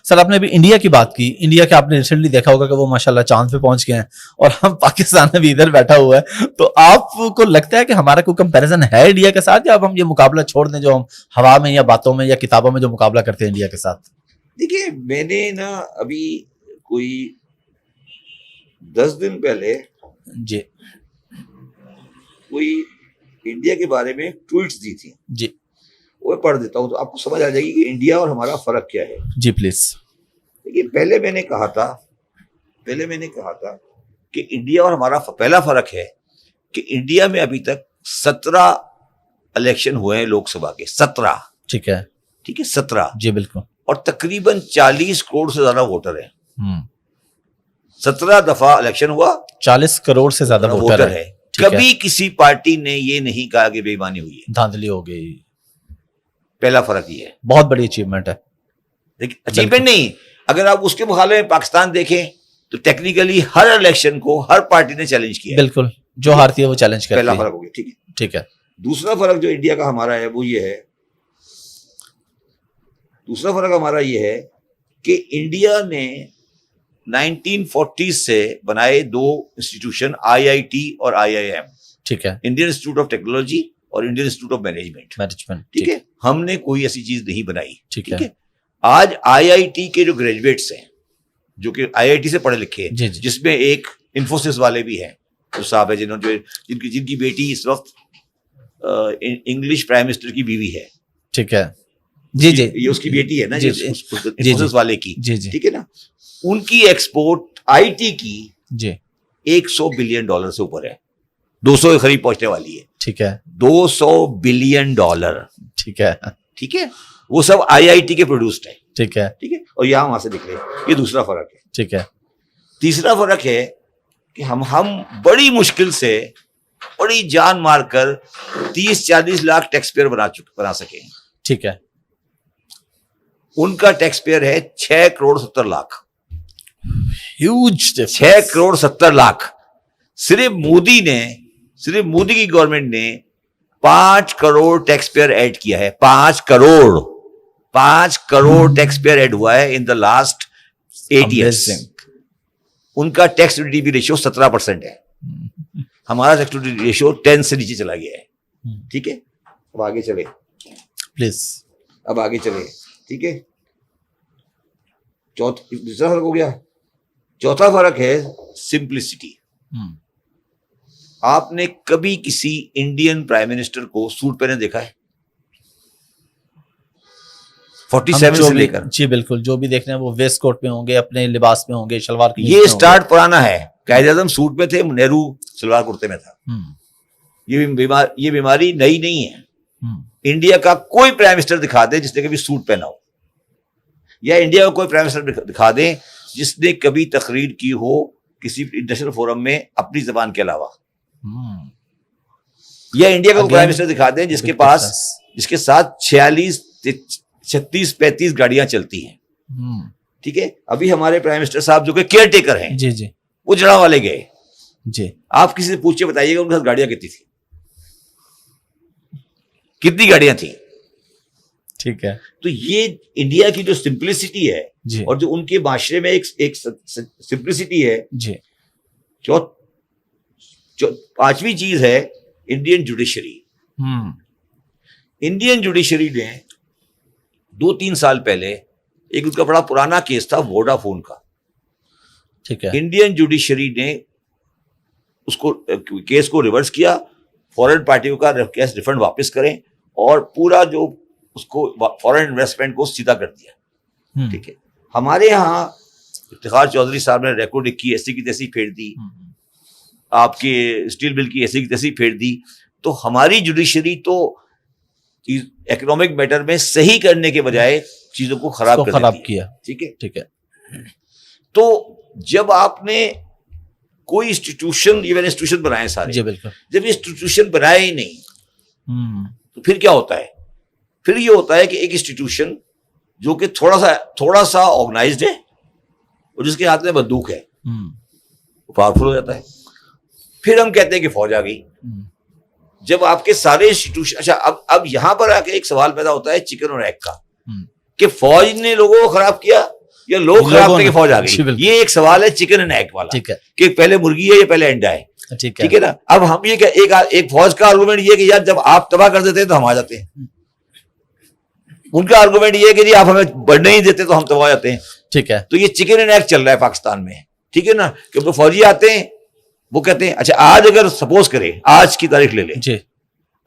Sir आपने अभी India की बात की, इंडिया के आपने रिसेंटली देखा होगा कि वो माशाल्लाह चांद पे पहुंच गए हैं और हम पाकिस्तान अभी इधर बैठा हुआ है। तो आपको लगता है कि हमारा कोई कंपैरिजन है इंडिया के साथ, या अब हम ये मुकाबला छोड़ दें जो हम हवा में या बातों में या किताबों में जो मुकाबला करते हैं इंडिया के साथ? देखिए, मैंने ना अभी कोई 10 दिन पहले जी कोई इंडिया के बारे में ट्वीट्स दी थी, जी वो पढ़ देता हूँ तो आपको समझ आ जाएगी कि इंडिया और हमारा फर्क क्या है। जी प्लीज। देखिए, पहले मैंने कहा था कि इंडिया और हमारा पहला फर्क है कि इंडिया में अभी तक 17 इलेक्शन हुए हैं लोकसभा के, 17। ठीक है 17। जी बिल्कुल। और तकरीबन 40 करोड़ से ज्यादा वोटर है। 17 दफा इलेक्शन हुआ, 40 करोड़ से ज्यादा वोटर है। कभी किसी पार्टी ने ये नहीं कहा कि बेईमानी हुई है, धांधली हो गई। पहला फर्क ये है। बहुत बड़ी अचीवमेंट है। देखिए, अचीवमेंट नहीं, अगर आप उसके मुकाबले में पाकिस्तान देखें तो टेक्निकली हर इलेक्शन को हर पार्टी ने चैलेंज किया। बिल्कुल, जो हारती है वो चैलेंज करती है। पहला फर्क हो गया। ठीक है। दूसरा फर्क जो इंडिया का हमारा है वो ये है, दूसरा फर्क हमारा ये है कि इंडिया ने 1940 से बनाए 2 इंस्टीट्यूशन, IIT और IIM। ठीक है। इंडियन इंस्टीट्यूट ऑफ टेक्नोलॉजी और इंडियन इंस्टीट्यूट ऑफ मैनेजमेंट। ठीक है। हमने कोई ऐसी चीज नहीं बनाई। ठीक है। आज IIT के जो ग्रेजुएट्स हैं, जो कि IIT से पढ़े लिखे हैं, जिसमें एक इन्फोसिस वाले भी हैं, जो साहब है जिन्होंने जिनकी बेटी इस वक्त इंग्लिश प्राइम मिनिस्टर की बीवी है। ठीक है। जी जी, ये उसकी बेटी है ना, इन्फोसिस वाले की। जी। ठीक है ना। उनकी एक्सपोर्ट IT की जी $100 बिलियन से ऊपर है, 200 के करीब पहुंचने वाली है। ठीक है। $200 बिलियन। ठीक है। वो सब IIT के प्रोड्यूस्ड है। ठीक है। और यहां वहां से निकले, ये दूसरा फर्क है। ठीक है। तीसरा फर्क है कि हम बड़ी मुश्किल से, बड़ी जान मारकर 30-40 लाख टैक्स पेयर बना सके। ठीक है। उनका टैक्स पेयर है 6 करोड़ 70 लाख। ह्यूज। 6 करोड़ 70 लाख। सिर्फ मोदी की गवर्नमेंट ने 5 करोड़ टैक्स पेयर ऐड किया है। 5 करोड़ टैक्स पेयर ऐड हुआ है इन द लास्ट 8 years। उनका टैक्स टू जीडीपी रेशियो 17% है, हमारा टैक्स टू जीडीपी रेशियो 10 से नीचे चला गया है। ठीक है। अब आगे चले प्लीज। ठीक है। दूसरा फर्क हो गया। चौथा फर्क है सिंप्लिसिटी। आपने कभी किसी इंडियन प्राइम मिनिस्टर को सूट पहने देखा है? 47 से लेकर। जी बिल्कुल, जो भी देखने हैं वो वेस्ट कोट में होंगे, अपने लिबास में होंगे, शलवार ये स्टार्ट पुराना है। कायदे-ए-आज़म सूट में थे, नेहरू सलवार कुर्ते में था। ये बीमारी नई नहीं है। इंडिया का कोई प्राइम मिनिस्टर दिखा दे जिसने कभी सूट पहना हो, या इंडिया का कोई प्राइम मिनिस्टर दिखा दे जिसने कभी तकरीर की हो किसी इंटरनेशनल फोरम में अपनी जबान के अलावा, या इंडिया का प्राइम मिनिस्टर दिखा दे जिसके साथ 36-35 गाड़ियां चलती हैं। ठीक है। अभी हमारे प्राइम मिनिस्टर साहब जो कि केयर टेकर हैं, जी, वो जड़ावाले गए। जी, आप किसी से पूछिए, बताइएगा उनके साथ गाड़ियां कितनी थी, कितनी गाड़ियां थी। ठीक है। तो ये इंडिया की जो सिंप्लिसिटी है और जो उनके माशरे में एक सिंप्लिसिटी है जी। जो पांचवी चीज है इंडियन जुडिशरी। इंडियन जुडिशरी ने 2-3 साल पहले एक उनका बड़ा पुराना केस था वोडाफोन का। ठीक है। इंडियन जुडिशरी ने उसको केस को रिवर्स किया, फॉरेन पार्टियों का केस रिफंड वापस करें और पूरा जो उसको फॉरेन इन्वेस्टमेंट को सीधा कर दिया। ठीक है। हमारे यहाँ इफ्तिखार चौधरी साहब ने रेकॉर्ड की ऐसी की तैसी फेर दी, आपके स्टील बिल की ऐसी की तैसी फेर दी। तो हमारी जुडिशरी तो इकोनॉमिक मैटर में सही करने के बजाय चीजों को खराब किया। ठीक है। तो जब आपने कोई इंस्टीट्यूशन बनाए सारे, जब इंस्टीट्यूशन बनाए ही नहीं तो फिर क्या होता है? फिर ये होता है कि एक इंस्टीट्यूशन जो कि थोड़ा सा ऑर्गेनाइज्ड है और जिसके हाथ में बंदूक है वो पावरफुल हो जाता है। फिर हम कहते हैं कि फौज आ गई। जब आपके सारे इंस्टीट्यूशन, अच्छा अब यहां पर आके एक सवाल पैदा होता है चिकन और एग का, कि फौज ने लोगों को खराब किया या लोग खराब थे कि फौज आ जी, गई? बिल्कुल। ये एक सवाल है चिकन एंड एग वाला, ठीक है, कि पहले मुर्गी है या पहले अंडा है। ठीक ठीक है ना। अब हम ये क्या, एक फौज का आर्गुमेंट ये कि यार जब आप तबाह कर देते हैं तो हम आ जाते हैं, उनका आर्गुमेंट ये है कि जी आप हमें बढ़ने ही देते तो हम तबाह हो जाते हैं। ठीक है, तो ये चिकन एंड एग चल रहा है पाकिस्तान में, ठीक है ना। क्योंकि फौजी आते हैं, वो कहते हैं अच्छा आज अगर सपोज करें, आज की तारीख ले लें, जी,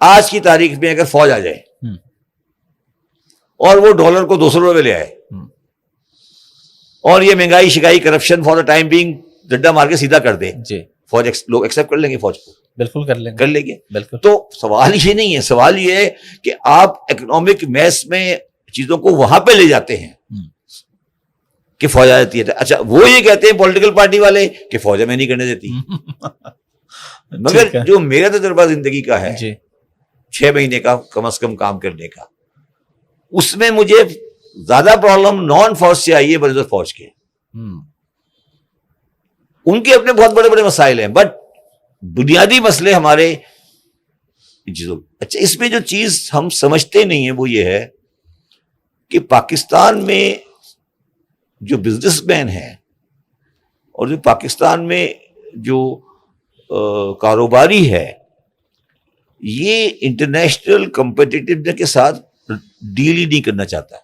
आज की तारीख में अगर फौज आ जाए हम्म, और वो डॉलर को 200 रुपए ले आए, हम्म, और ये महंगाई शिकाई corruption for the time being डंडा मार के सीधा कर दे, जी, फौज लोग एक्सेप्ट कर लेंगे, फौज को बिल्कुल कर लेंगे, कर लेंगे। बिल्कुल, तो सवाल ये नहीं है, सवाल ये है कि आप इकोनॉमिक मैस में चीजों को वहां पे ले जाते हैं कि फौज आ जाती है। अच्छा वो ये कहते हैं पॉलिटिकल पार्टी वाले कि फौज हमें नहीं करने देती। ठीक मगर है, जो मेरा तजुर्बा जिंदगी का है जी, 6 महीने का कम से कम काम करने का, उसमें मुझे ज्यादा प्रॉब्लम नॉन फौज से आई है बरसत फौज के। उनके अपने बहुत बड़े बड़े मसाइल हैं, बट बुनियादी मसले हमारे चीजों। अच्छा इसमें जो चीज हम समझते नहीं है वो ये है कि पाकिस्तान में जो बिजनेसमैन है और जो पाकिस्तान में जो कारोबारी है, ये इंटरनेशनल कॉम्पिटिटिवनेस के साथ डील ही नहीं करना चाहता।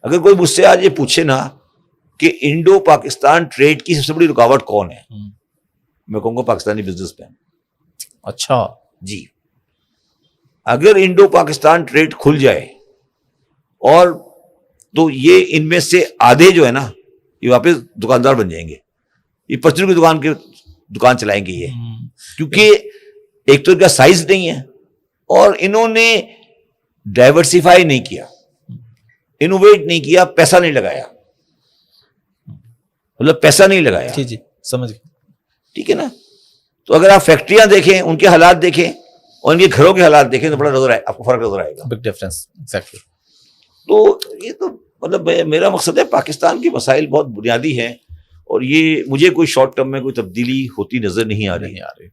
अगर कोई मुझसे आज ये पूछे ना कि इंडो पाकिस्तान ट्रेड की सबसे बड़ी रुकावट कौन है, मैं कहूंगा पाकिस्तानी बिजनेसमैन। अच्छा जी, अगर इंडो पाकिस्तान ट्रेड खुल जाए और तो ये इनमें से आधे जो है ना ये वापस दुकानदार बन जाएंगे, ये परचून की दुकान चलाएंगे ये, क्योंकि एक तो इनका साइज नहीं है और इन्होंने डाइवर्सिफाई नहीं किया, इनोवेट नहीं किया, पैसा नहीं लगाया, मतलब पैसा नहीं लगाया। जी, जी, समझ गए, ठीक है ना। तो अगर आप फैक्ट्रियां देखें, उनके हालात देखें और इनके घरों के हालात देखें तो बड़ा नजर आए, आपको फर्क नजर आएगा, बिग डिफरेंस, एग्जैक्टली। तो ये तो मतलब मेरा मकसद है, पाकिस्तान के मसाइल बहुत बुनियादी हैं और ये मुझे कोई शॉर्ट टर्म में कोई तब्दीली होती नजर नहीं आ रही।